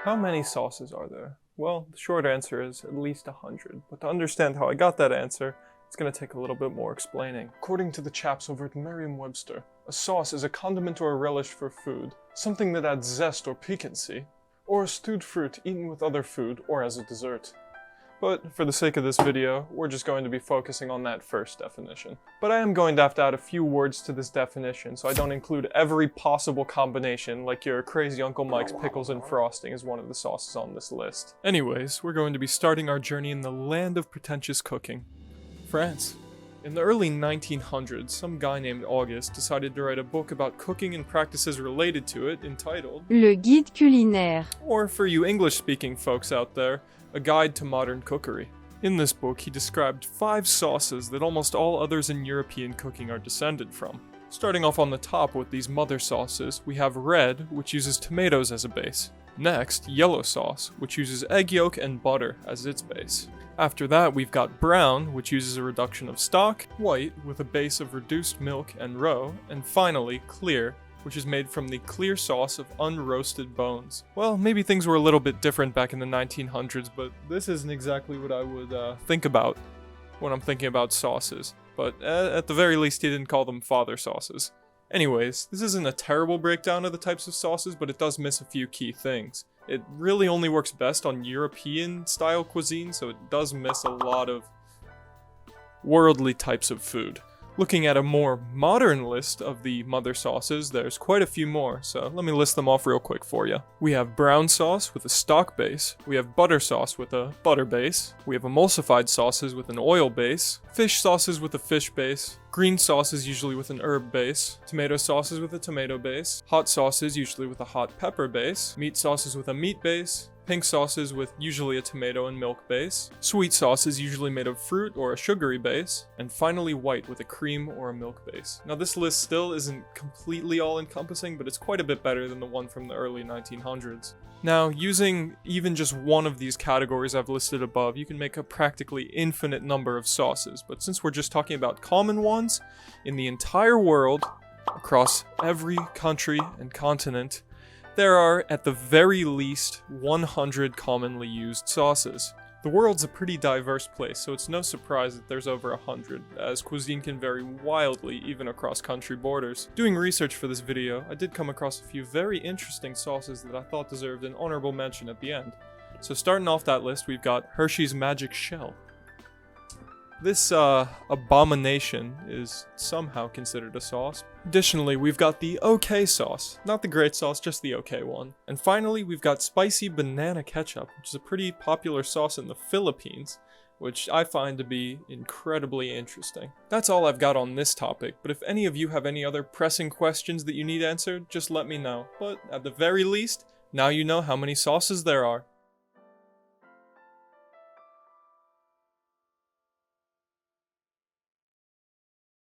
How many sauces are there? Well, the short answer is at least 100, but to understand how I got that answer, it's going to take a little bit more explaining. According to the chaps over at Merriam-Webster, a sauce is a condiment or a relish for food, something that adds zest or piquancy, or a stewed fruit eaten with other food or as a dessert. But for the sake of this video, we're just going to be focusing on that first definition. But I am going to have to add a few words to this definition so I don't include every possible combination like your crazy Uncle Mike's pickles and frosting is one of the sauces on this list. Anyways, we're going to be starting our journey in the land of pretentious cooking, France. In the early 1900s, some guy named August decided to write a book about cooking and practices related to it entitled Le Guide culinaire. Or for you English-speaking folks out there, A Guide to Modern Cookery. In this book, he described 5 sauces that almost all others in European cooking are descended from. Starting off on the top with these mother sauces, we have red, which uses tomatoes as a base. Next, yellow sauce, which uses egg yolk and butter as its base. After that, we've got brown, which uses a reduction of stock, white, with a base of reduced milk and roe, and finally, clear, which is made from the clear sauce of unroasted bones. Well, maybe things were a little bit different back in the 1900s, but this isn't exactly what I would think about when I'm thinking about sauces. But at the very least, he didn't call them father sauces. Anyways, this isn't a terrible breakdown of the types of sauces, but it does miss a few key things. It really only works best on European-style cuisine, so it does miss a lot of worldly types of food. Looking at a more modern list of the mother sauces, there's quite a few more, so let me list them off real quick for you. We have brown sauce with a stock base, we have butter sauce with a butter base, we have emulsified sauces with an oil base, fish sauces with a fish base, green sauces usually with an herb base, tomato sauces with a tomato base, hot sauces usually with a hot pepper base, meat sauces with a meat base, pink sauces with usually a tomato and milk base, sweet sauces usually made of fruit or a sugary base, and finally white with a cream or a milk base. Now this list still isn't completely all-encompassing, but it's quite a bit better than the one from the early 1900s. Now, using even just one of these categories I've listed above, you can make a practically infinite number of sauces, but since we're just talking about common ones, in the entire world, across every country and continent, there are, at the very least, 100 commonly used sauces. The world's a pretty diverse place, so it's no surprise that there's over 100, as cuisine can vary wildly even across country borders. Doing research for this video, I did come across a few very interesting sauces that I thought deserved an honorable mention at the end. So starting off that list, we've got Hershey's Magic Shell. This abomination is somehow considered a sauce. Additionally, we've got the OK sauce. Not the great sauce, just the OK one. And finally, we've got spicy banana ketchup, which is a pretty popular sauce in the Philippines, which I find to be incredibly interesting. That's all I've got on this topic, but if any of you have any other pressing questions that you need answered, just let me know. But at the very least, now you know how many sauces there are.